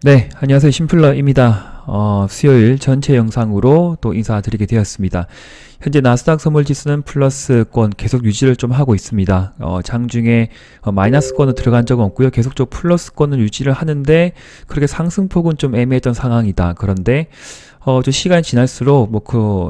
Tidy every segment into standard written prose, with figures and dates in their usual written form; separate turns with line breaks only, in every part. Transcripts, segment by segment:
네, 안녕하세요. 심플러입니다. 수요일 전체 영상으로 또 인사드리게 되었습니다. 현재 나스닥 선물지수는 플러스권 계속 유지를 좀 하고 있습니다. 장중에 마이너스권은 들어간 적은 없고요. 계속적으로 플러스권은 유지를 하는데 그렇게 상승폭은 좀 애매했던 상황이다. 그런데 좀 시간이 지날수록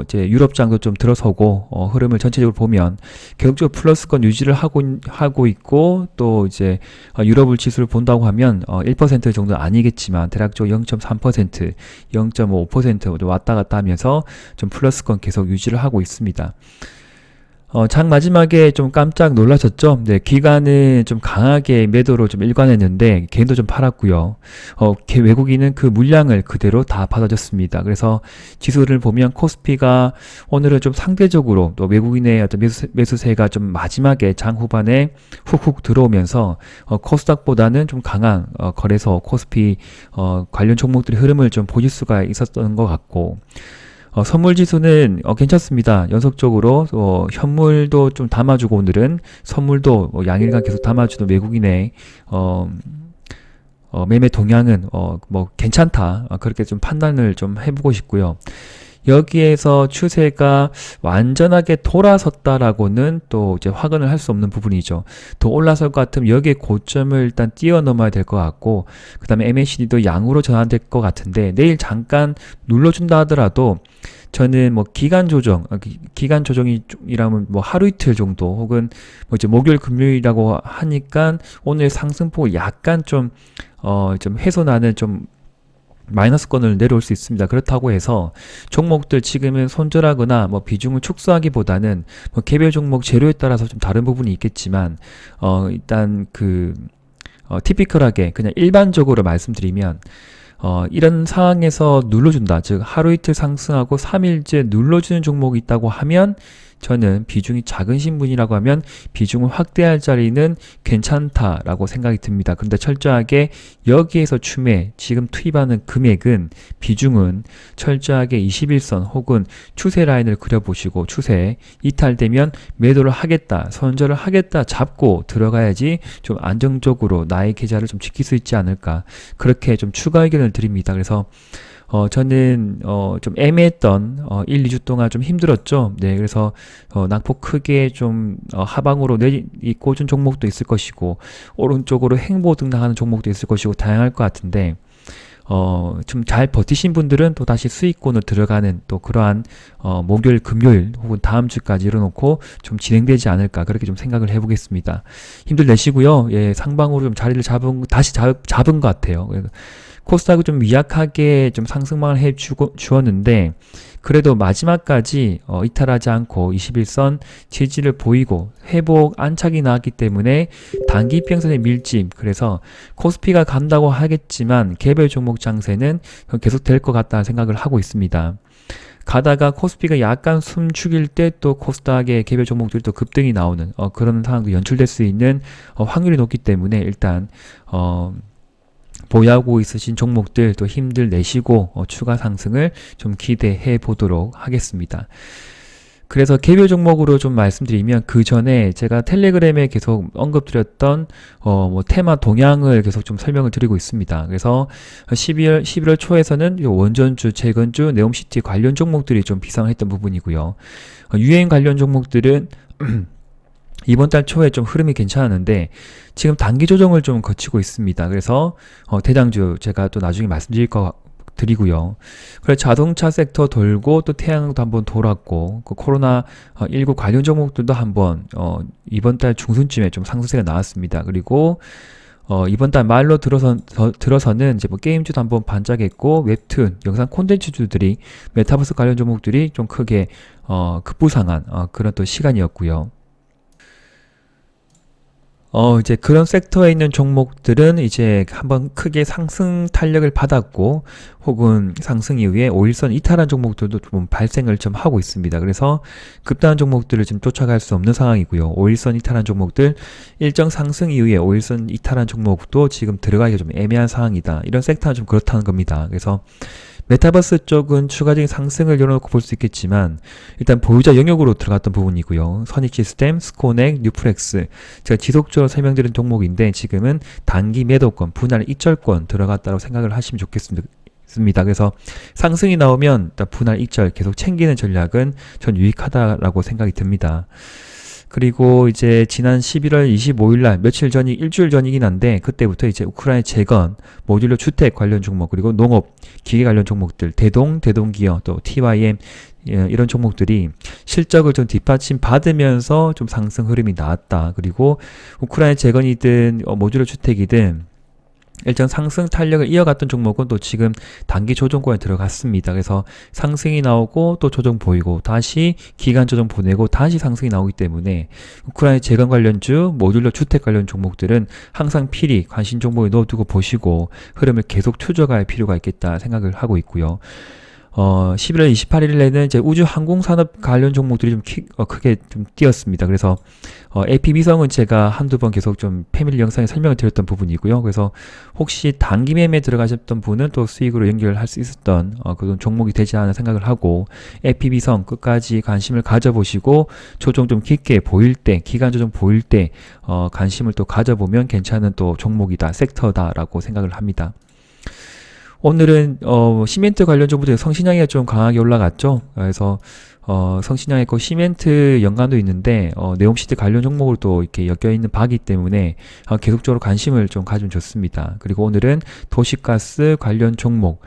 이제 유럽장도 좀 들어서고 흐름을 전체적으로 보면 계속적으로 플러스권 유지를 하고 있고 또 이제 유럽을 지수를 본다고 하면 1% 정도는 아니겠지만 대략적으로 0.3%, 0.5% 왔다 갔다 하면서 좀 플러스권 계속 유지를 하고 있습니다. 장 마지막에 좀 깜짝 놀라셨죠? 네, 기관은 좀 강하게 매도로 좀 일관했는데 개인도 좀 팔았고요. 외국인은 그 물량을 그대로 다 받아줬습니다. 그래서 지수를 보면 코스피가 오늘은 좀 상대적으로 또 외국인의 어떤 매수세가 좀 마지막에 장 후반에 훅훅 들어오면서 코스닥보다는 좀 강한 거래소 코스피 관련 종목들의 흐름을 좀 보실 수가 있었던 것 같고 선물 지수는 괜찮습니다. 연속적으로 현물도 좀 담아주고 오늘은 선물도 양일간 계속 담아주는 외국인의 매매 동향은 괜찮다. 그렇게 좀 판단을 좀 해보고 싶고요. 여기에서 추세가 완전하게 돌아섰다라고는 또 이제 확언을 할 수 없는 부분이죠. 더 올라설 것 같으면 여기에 고점을 일단 뛰어넘어야 될 것 같고, 그 다음에 MACD도 양으로 전환될 것 같은데, 내일 잠깐 눌러준다 하더라도, 저는 기간 조정이라면 하루 이틀 정도, 혹은 이제 목요일 금요일이라고 하니까 오늘 상승폭을 약간 좀 훼손하는 마이너스권을 내려올 수 있습니다. 그렇다고 해서 종목들 지금은 손절하거나 비중을 축소하기보다는 개별 종목 재료에 따라서 좀 다른 부분이 있겠지만 일단 티피컬하게 그냥 일반적으로 말씀드리면 이런 상황에서 눌러준다. 즉 하루 이틀 상승하고 3일째 눌러주는 종목이 있다고 하면 저는 비중이 작은 신분이라고 하면 비중을 확대할 자리는 괜찮다라고 생각이 듭니다. 그런데 철저하게 여기에서 지금 투입하는 금액은 비중은 철저하게 21선 혹은 추세 라인을 그려보시고 추세 이탈되면 매도를 하겠다, 선절을 하겠다 잡고 들어가야지 좀 안정적으로 나의 계좌를 좀 지킬 수 있지 않을까. 그렇게 좀 추가 의견을 드립니다. 그래서 저는 좀 애매했던 1, 2주 동안 좀 힘들었죠. 네, 그래서 낙폭 크게 좀 하방으로 꽂은 종목도 있을 것이고 오른쪽으로 횡보 등락하는 종목도 있을 것이고 다양할 것 같은데 좀 잘 버티신 분들은 또 다시 수익권으로 들어가는 또 그러한 목요일, 금요일 혹은 다음 주까지 이뤄놓고 좀 진행되지 않을까 그렇게 좀 생각을 해보겠습니다. 힘들 내시고요. 예, 상방으로 좀 자리를 다시 잡은 것 같아요. 코스닥은 좀 미약하게 좀 상승망을 주었는데 그래도 마지막까지 이탈하지 않고 21선 지지를 보이고 회복 안착이 나왔기 때문에 단기 이평선의 밀집, 그래서 코스피가 간다고 하겠지만 개별 종목 장세는 계속 될 것 같다는 생각을 하고 있습니다. 가다가 코스피가 약간 숨죽일 때 또 코스닥의 개별 종목들이 또 급등이 나오는 그런 상황도 연출될 수 있는 확률이 높기 때문에 일단 보유하고 있으신 종목들 또 힘들 내시고 추가 상승을 좀 기대해 보도록 하겠습니다. 그래서 개별 종목으로 좀 말씀드리면 그 전에 제가 텔레그램에 계속 언급드렸던 테마 동향을 계속 좀 설명을 드리고 있습니다. 그래서 11월 초에서는 원전주, 재건주, 네옴시티 관련 종목들이 좀 비상했던 부분이고요. 유행 관련 종목들은 이번 달 초에 좀 흐름이 괜찮았는데 지금 단기 조정을 좀 거치고 있습니다. 그래서 대장주 제가 또 나중에 드리고요. 그래서 자동차 섹터 돌고 또 태양도 한번 돌았고 코로나19 관련 종목들도 한번 이번 달 중순쯤에 좀 상승세가 나왔습니다. 그리고 이번 달 말로 들어서는 이제 게임주도 한번 반짝했고 웹툰, 영상 콘텐츠주들이 메타버스 관련 종목들이 좀 크게 급부상한 그런 또 시간이었고요. 이제 그런 섹터에 있는 종목들은 이제 한번 크게 상승 탄력을 받았고, 혹은 상승 이후에 5일선 이탈한 종목들도 좀 발생을 좀 하고 있습니다. 그래서 급등한 종목들을 지금 쫓아갈 수 없는 상황이고요. 5일선 이탈한 종목들, 일정 상승 이후에 5일선 이탈한 종목도 지금 들어가기가 좀 애매한 상황이다. 이런 섹터는 좀 그렇다는 겁니다. 그래서 메타버스 쪽은 추가적인 상승을 열어놓고 볼 수 있겠지만 일단 보유자 영역으로 들어갔던 부분이고요. 선익시스템, 스코넥, 뉴프렉스 제가 지속적으로 설명드린 종목인데 지금은 단기 매도권, 분할 익절권 들어갔다고 생각을 하시면 좋겠습니다. 그래서 상승이 나오면 분할 익절 계속 챙기는 전략은 전 유익하다라고 생각이 듭니다. 그리고 이제 지난 11월 25일 날 일주일 전이긴 한데 그때부터 이제 우크라이나 재건, 모듈러 주택 관련 종목 그리고 농업, 기계 관련 종목들, 대동기어, 또 TYM 이런 종목들이 실적을 좀 뒷받침 받으면서 좀 상승 흐름이 나왔다. 그리고 우크라이나 재건이든 모듈러 주택이든 일정 상승 탄력을 이어갔던 종목은 또 지금 단기 조정권에 들어갔습니다. 그래서 상승이 나오고 또 조정 보이고 다시 기간 조정 보내고 다시 상승이 나오기 때문에 우크라이나 재건 관련주, 모듈러 주택 관련 종목들은 항상 필히 관심 종목에 넣어두고 보시고 흐름을 계속 추적할 필요가 있겠다 생각을 하고 있고요. 11월 28일에는 이제 우주 항공산업 관련 종목들이 좀 크게 좀 뛰었습니다. 그래서 AP위성은 제가 한두 번 계속 좀 패밀리 영상에 설명을 드렸던 부분이고요. 그래서 혹시 단기 매매에 들어가셨던 분은 또 수익으로 연결할 수 있었던 그런 종목이 되지 않나 생각을 하고 AP위성 끝까지 관심을 가져보시고 조정 좀 깊게 보일 때, 기간 조정 보일 때 관심을 또 가져보면 괜찮은 또 종목이다, 섹터다라고 생각을 합니다. 오늘은 시멘트 관련 종목들 성신양이가 좀 강하게 올라갔죠. 그래서 성신양에 그 시멘트 연관도 있는데 네옴시티 관련 종목으로 또 이렇게 엮여 있는 바기 때문에 계속적으로 관심을 좀 가지면 좋습니다. 그리고 오늘은 도시가스 관련 종목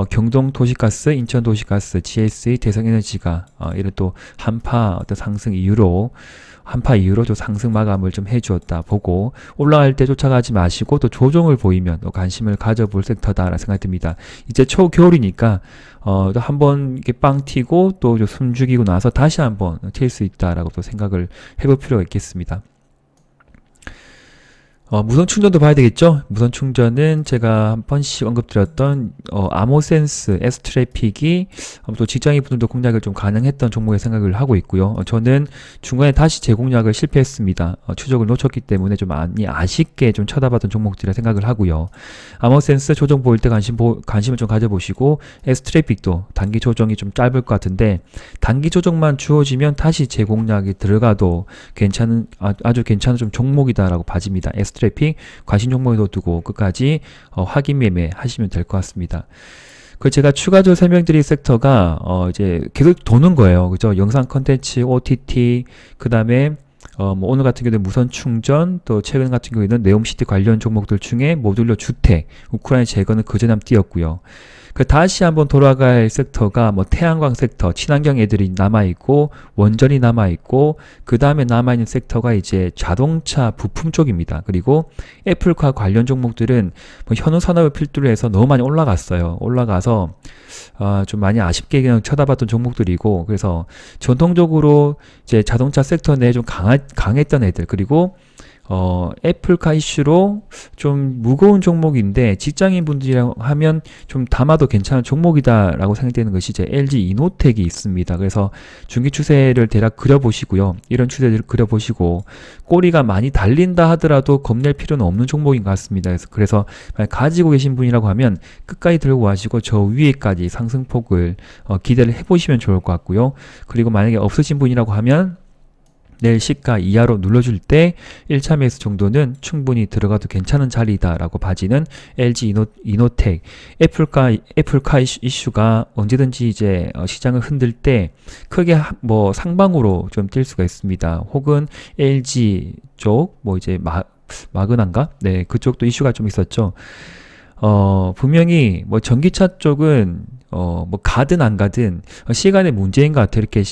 경동 도시가스, 인천 도시가스, GSE, 대성에너지가 이런 또 한파 어떤 상승 이유로 좀 상승 마감을 좀 해주었다 보고 올라갈 때 쫓아가지 마시고 또 조정을 보이면 또 관심을 가져볼 섹터다라는 생각이 듭니다. 이제 초겨울이니까 또 한번 이렇게 빵 튀고 또 숨죽이고 나서 다시 한번 튈 수 있다라고 또 생각을 해볼 필요가 있겠습니다. 무선 충전도 봐야 되겠죠? 무선 충전은 제가 한 번씩 언급드렸던 아모센스, S트래픽이 또 직장인분들도 공략을 좀 가능했던 종목에 생각을 하고 있고요. 저는 중간에 다시 재공략을 실패했습니다. 추적을 놓쳤기 때문에 좀 많이 아쉽게 좀 쳐다봤던 종목들에 생각을 하고요. 아모센스 조정 보일 때 관심을 좀 가져보시고 S트래픽도 단기 조정이 좀 짧을 것 같은데 단기 조정만 주어지면 다시 재공략이 들어가도 아주 괜찮은 좀 종목이다라고 봐집니다. 트래픽 관심 종목에 넣어두고 끝까지 확인 매매 하시면 될 것 같습니다. 그 제가 추가적으로 설명드릴 섹터가 이제 계속 도는 거예요. 그죠? 영상 컨텐츠, OTT, 그 다음에 뭐 오늘 같은 경우는 무선 충전, 또 최근 같은 경우에는 네옴시티 관련 종목들 중에 모듈러 주택, 우크라이나 재건은 그전에 한번 띄었고요. 다시 한번 돌아갈 섹터가 뭐 태양광 섹터, 친환경 애들이 남아있고 원전이 남아있고 그 다음에 남아있는 섹터가 이제 자동차 부품 쪽입니다. 그리고 애플카 관련 종목들은 뭐 현우 산업을 필두로 해서 너무 많이 올라갔어요. 올라가서 좀 많이 아쉽게 그냥 쳐다봤던 종목들이고 그래서 전통적으로 이제 자동차 섹터 내에 좀 강했던 애들 그리고 애플카 이슈로 좀 무거운 종목인데 직장인 분들이랑 하면 좀 담아도 괜찮은 종목이다라고 생각되는 것이 이제 LG 이노텍이 있습니다. 그래서 중기 추세를 대략 그려보시고요. 이런 추세를 그려보시고 꼬리가 많이 달린다 하더라도 겁낼 필요는 없는 종목인 것 같습니다. 그래서 만약 가지고 계신 분이라고 하면 끝까지 들고 가시고 저 위에까지 상승폭을 기대를 해보시면 좋을 것 같고요. 그리고 만약에 없으신 분이라고 하면 내일 시가 이하로 눌러줄 때 1차 매수 정도는 충분히 들어가도 괜찮은 자리다라고 봐지는 LG 이노텍 애플카 이슈가 언제든지 이제 시장을 흔들 때 크게 뭐 상방으로 좀 뛸 수가 있습니다. 혹은 LG 쪽 뭐 이제 마그난가? 네, 그쪽도 이슈가 좀 있었죠. 분명히 뭐 전기차 쪽은 뭐 가든 안 가든 시간의 문제인 것 같아요. 이렇게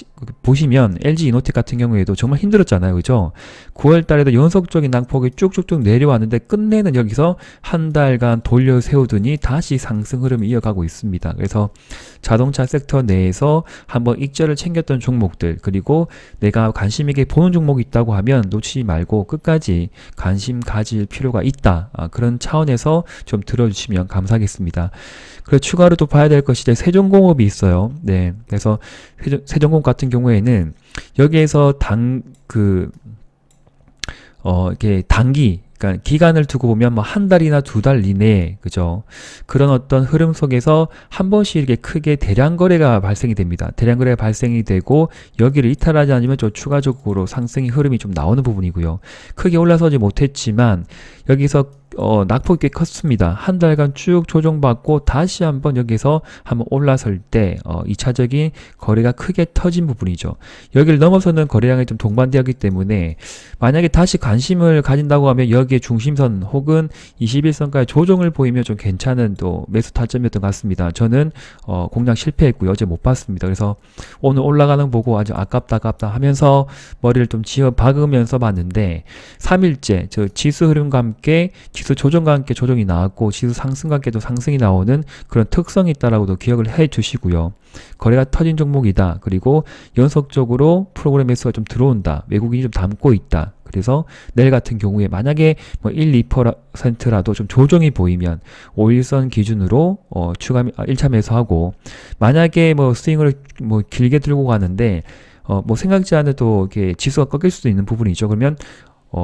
보시면 LG 이노텍 같은 경우에도 정말 힘들었잖아요. 그죠? 9월 달에도 연속적인 낙폭이 쭉쭉쭉 내려왔는데 끝내는 여기서 한 달간 돌려 세우더니 다시 상승 흐름을 이어가고 있습니다. 그래서 자동차 섹터 내에서 한번 익절을 챙겼던 종목들 그리고 내가 관심 있게 보는 종목이 있다고 하면 놓치지 말고 끝까지 관심 가질 필요가 있다. 그런 차원에서 좀 들어주시면 감사하겠습니다. 그리고 추가로 또 봐야 될 것이 이제 세종공업이 있어요. 네, 그래서 세종공업 같은 경우에는 여기에서 이렇게 단기, 그러니까 기간을 두고 보면 뭐 한 달이나 두 달 이내에 그죠? 그런 어떤 흐름 속에서 한 번씩 이렇게 크게 대량 거래가 발생이 됩니다. 대량 거래가 발생이 되고 여기를 이탈하지 않으면 좀 추가적으로 상승의 흐름이 좀 나오는 부분이고요. 크게 올라서지 못했지만 여기서 낙폭이 꽤 컸습니다. 한 달간 쭉 조정받고 다시 한번 여기서 한번 올라설 때 2차적인 거래가 크게 터진 부분이죠. 여기를 넘어서는 거래량이 좀 동반되었기 때문에 만약에 다시 관심을 가진다고 하면 여기에 중심선 혹은 21선까지 조정을 보이면 좀 괜찮은 또 매수 타점이었던 것 같습니다. 저는 공략 실패했고요. 어제 못 봤습니다. 그래서 오늘 올라가는 거 보고 아주 아깝다 하면서 머리를 좀 지어 박으면서 봤는데 3일째 저 지수 흐름과 함께 지수 조정과 함께 조정이 나왔고 지수 상승과 함께도 상승이 나오는 그런 특성이 있다라고도 기억을 해 주시고요. 거래가 터진 종목이다. 그리고 연속적으로 프로그램 매수가 좀 들어온다. 외국인이 좀 담고 있다. 그래서 내일 같은 경우에 만약에 뭐 1, 2%라도 좀 조정이 보이면 5일선 기준으로 추가 1차 매수하고 만약에 뭐 스윙을 뭐 길게 들고 가는데 뭐 생각지 않은 또 이렇게 지수가 꺾일 수도 있는 부분이죠. 그러면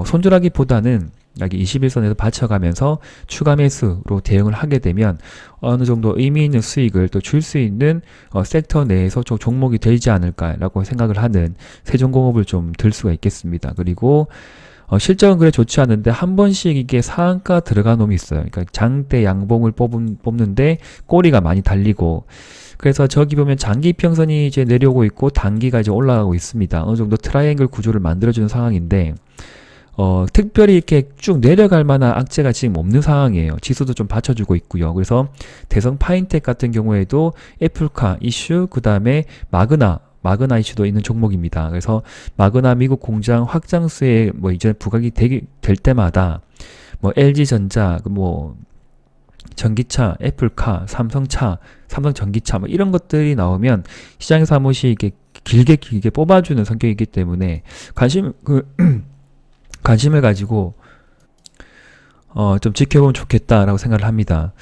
손절하기보다는 여기 21선에서 받쳐가면서 추가 매수로 대응을 하게 되면 어느 정도 의미 있는 수익을 또 줄 수 있는 섹터 내에서 좀 종목이 되지 않을까라고 생각을 하는 세종공업을 좀 들 수가 있겠습니다. 그리고 실적은 그래 좋지 않은데 한 번씩 이게 상한가 들어간 놈이 있어요. 그러니까 장대 양봉을 뽑는데 꼬리가 많이 달리고 그래서 저기 보면 장기 평선이 이제 내려오고 있고 단기가 이제 올라가고 있습니다. 어느 정도 트라이앵글 구조를 만들어주는 상황인데 특별히 이렇게 쭉 내려갈 만한 악재가 지금 없는 상황이에요. 지수도 좀 받쳐주고 있고요. 그래서 대성 파인텍 같은 경우에도 애플카 이슈, 그 다음에 마그나 이슈도 있는 종목입니다. 그래서 마그나 미국 공장 확장수에 뭐 이전 부각이 될 때마다 뭐 LG전자, 뭐 전기차, 애플카, 삼성차, 삼성 전기차 뭐 이런 것들이 나오면 시장에서 한 번씩 이렇게 길게 뽑아주는 성격이기 때문에 관심을 가지고 좀 지켜보면 좋겠다라고 생각을 합니다.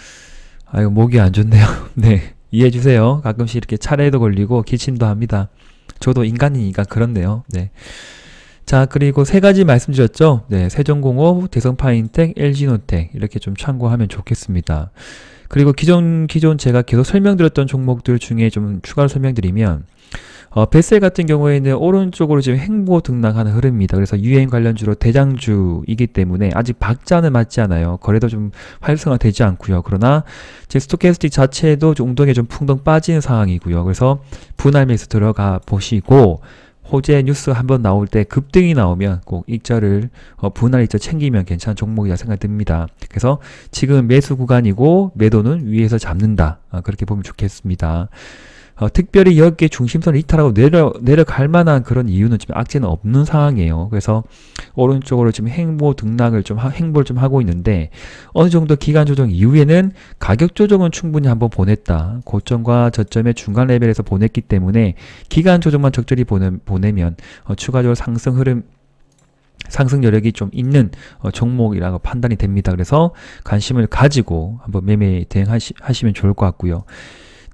이거 목이 안 좋네요. 네, 이해해 주세요. 가끔씩 이렇게 차례도 걸리고 기침도 합니다. 저도 인간이니까 그렇네요. 네. 자, 그리고 세 가지 말씀드렸죠. 네, 세종공업, 대성파인텍, LG노텍 이렇게 좀 참고하면 좋겠습니다. 그리고 기존 제가 계속 설명드렸던 종목들 중에 좀 추가로 설명드리면 베셀 같은 경우에는 오른쪽으로 지금 횡보 등락하는 흐름입니다. 그래서 유행 관련주로 대장주이기 때문에 아직 박자는 맞지 않아요. 거래도 좀 활성화되지 않고요. 그러나 제 스토캐스틱 자체도 좀 웅덩이에 좀 풍덩 빠지는 상황이고요. 그래서 분할 매수 들어가 보시고 호재 뉴스 한번 나올 때 급등이 나오면 꼭 익절을 분할 익절 챙기면 괜찮은 종목이라 생각이 듭니다. 그래서 지금 매수 구간이고 매도는 위에서 잡는다. 그렇게 보면 좋겠습니다. 특별히 여기에 중심선을 이탈하고 내려갈 만한 그런 이유는 지금 악재는 없는 상황이에요. 그래서 오른쪽으로 지금 행보를 좀 하고 있는데 어느 정도 기간 조정 이후에는 가격 조정은 충분히 한번 보냈다. 고점과 저점의 중간 레벨에서 보냈기 때문에 기간 조정만 적절히 보내면 추가적으로 상승 여력이 좀 있는 종목이라고 판단이 됩니다. 그래서 관심을 가지고 한번 매매 대응하시면 좋을 것 같고요.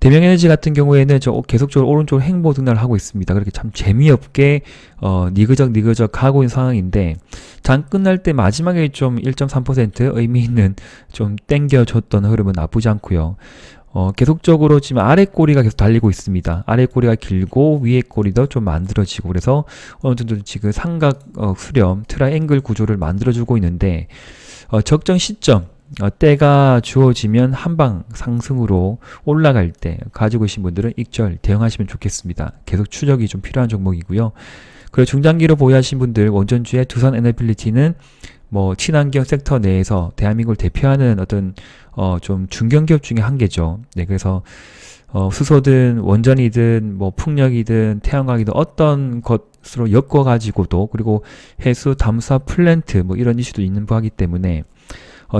대명에너지 같은 경우에는 계속적으로 오른쪽으로 행보 등락을 하고 있습니다. 그렇게 참 재미없게 니그적 하고 있는 상황인데 장 끝날 때 마지막에 좀 1.3% 의미 있는 좀 땡겨줬던 흐름은 나쁘지 않고요. 계속적으로 지금 아래 꼬리가 계속 달리고 있습니다. 아래 꼬리가 길고 위에 꼬리도 좀 만들어지고 그래서 어느 정도 지금 삼각 수렴 트라이앵글 구조를 만들어주고 있는데 적정 시점 때가 주어지면 한방 상승으로 올라갈 때 가지고 계신 분들은 익절 대응하시면 좋겠습니다. 계속 추적이 좀 필요한 종목이고요. 그리고 중장기로 보유하신 분들 원전주의 두산에너빌리티는 뭐 친환경 섹터 내에서 대한민국을 대표하는 어떤 좀 중견기업 중에 한 개죠. 네, 그래서 수소든 원전이든 뭐 풍력이든 태양광이든 어떤 것으로 엮어가지고도 그리고 해수 담수화 플랜트 뭐 이런 이슈도 있는 부하기 때문에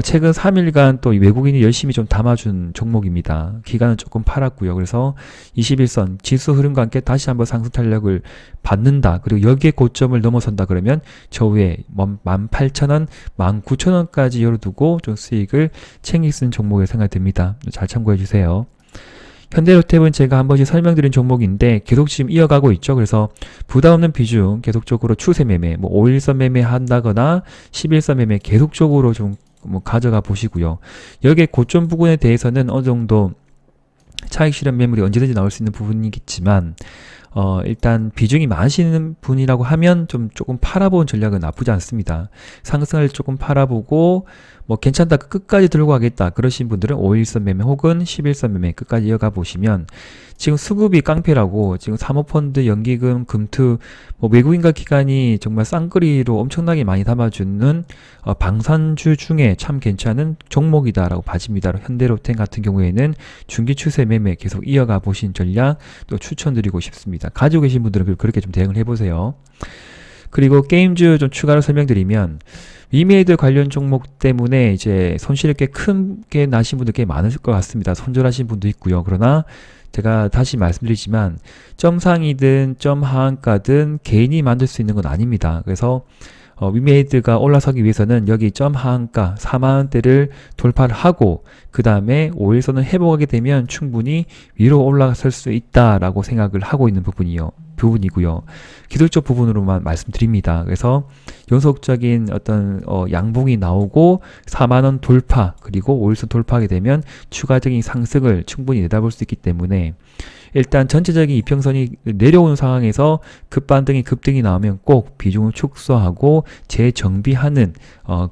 최근 3일간 또 외국인이 열심히 좀 담아준 종목입니다. 기간은 조금 팔았고요. 그래서 21선 지수 흐름과 함께 다시 한번 상승 탄력을 받는다. 그리고 여기에 고점을 넘어선다 그러면 저 위에 18,000원, 19,000원까지 열어두고 좀 수익을 챙길 수 있는 종목이 생각이 듭니다. 잘 참고해 주세요. 현대로템은 제가 한 번씩 설명드린 종목인데 계속 지금 이어가고 있죠. 그래서 부담 없는 비중 계속적으로 추세 매매, 뭐 5일선 매매 한다거나 11선 매매 계속적으로 좀 뭐 가져가 보시고요. 여기에 고점 부분에 대해서는 어느 정도 차익 실현 매물이 언제든지 나올 수 있는 부분이겠지만 일단 비중이 많으시는 분이라고 하면 조금 팔아본 전략은 나쁘지 않습니다. 상승을 조금 팔아보고 뭐 괜찮다 끝까지 들고 가겠다 그러신 분들은 5일선 매매 혹은 11선 매매 끝까지 이어가 보시면 지금 수급이 깡패라고 지금 사모펀드, 연기금, 금투 뭐 외국인과 기관이 정말 쌍끌이로 엄청나게 많이 담아주는 방산주 중에 참 괜찮은 종목이다라고 봐집니다. 현대로템 같은 경우에는 중기 추세 매매 계속 이어가 보신 전략 또 추천드리고 싶습니다. 가지고 계신 분들은 그렇게 좀 대응을 해보세요. 그리고 게임주 좀 추가로 설명드리면 위메이드 관련 종목 때문에 이제 손실이 꽤 크게 나신 분들 꽤 많을 것 같습니다. 손절하신 분도 있고요. 그러나 제가 다시 말씀드리지만 점 상이든 점 하한가든 개인이 만들 수 있는 건 아닙니다. 그래서 위메이드가 올라서기 위해서는 여기 점 하한가 4만원대를 돌파를 하고 그 다음에 5일선을 회복하게 되면 충분히 위로 올라설 수 있다라고 생각을 하고 있는 부분이고요. 기술적 부분으로만 말씀드립니다. 그래서 연속적인 어떤 양봉이 나오고 4만원 돌파 그리고 5일선 돌파하게 되면 추가적인 상승을 충분히 내다볼 수 있기 때문에 일단 전체적인 이평선이 내려오는 상황에서 급반등이 급등이 나오면 꼭 비중을 축소하고 재정비하는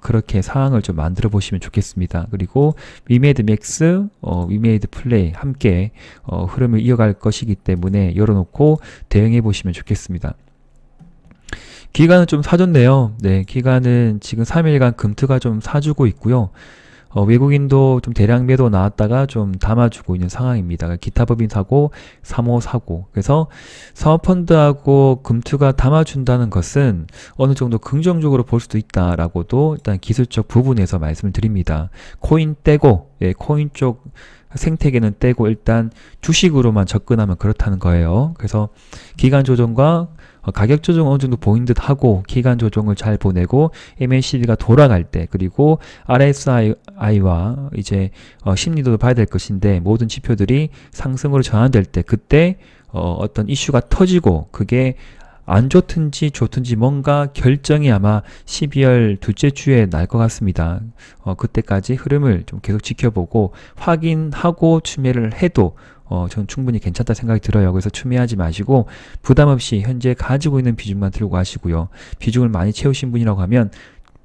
그렇게 상황을 좀 만들어 보시면 좋겠습니다. 그리고 위메이드 맥스, 위메이드 플레이 함께 흐름을 이어갈 것이기 때문에 열어놓고 대응해 보시면 좋겠습니다. 기간은 좀 사줬네요. 네, 기간은 지금 3일간 금트가 좀 사주고 있고요. 외국인도 좀 대량 매도 나왔다가 좀 담아주고 있는 상황입니다. 기타 법인 사고, 3호 사고. 그래서 사모펀드하고 금투가 담아준다는 것은 어느 정도 긍정적으로 볼 수도 있다라고도 일단 기술적 부분에서 말씀을 드립니다. 코인 떼고, 코인 쪽 생태계는 떼고 일단 주식으로만 접근하면 그렇다는 거예요. 그래서 기간 조정과 가격 조정 어느 정도 보인 듯 하고 기간 조정을 잘 보내고 MACD가 돌아갈 때 그리고 RSI와 이제 심리도도 봐야 될 것인데 모든 지표들이 상승으로 전환될 때 그때 어떤 이슈가 터지고 그게 안 좋든지 좋든지 뭔가 결정이 아마 12월 둘째 주에 날 것 같습니다. 그때까지 흐름을 좀 계속 지켜보고 확인하고 추매를 해도 저는 충분히 괜찮다 생각이 들어요. 그래서 추매하지 마시고 부담 없이 현재 가지고 있는 비중만 들고 가시고요. 비중을 많이 채우신 분이라고 하면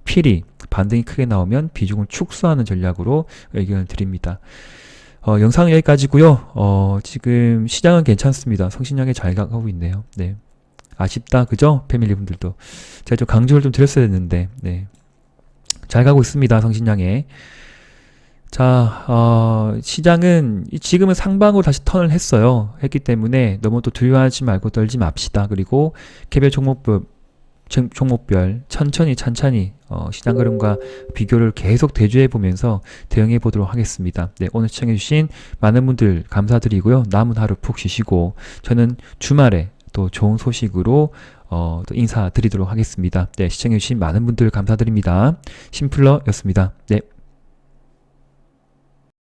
필히 반등이 크게 나오면 비중을 축소하는 전략으로 의견을 드립니다. 영상은 여기까지고요. 지금 시장은 괜찮습니다. 성신형에 잘 가고 있네요. 네. 아쉽다, 그죠? 패밀리 분들도. 제가 좀 강조를 좀 드렸어야 했는데, 네. 잘 가고 있습니다, 성신양에. 자, 시장은 지금은 상방으로 다시 턴을 했기 때문에 너무 또 두려워하지 말고 떨지 맙시다. 그리고 개별 종목별 천천히 시장 흐름과 비교를 계속 대조해 보면서 대응해 보도록 하겠습니다. 네, 오늘 시청해 주신 많은 분들 감사드리고요. 남은 하루 푹 쉬시고 저는 주말에 또 좋은 소식으로 또 인사드리도록 하겠습니다. 네, 시청해주신 많은 분들 감사드립니다. 심플러였습니다. 네.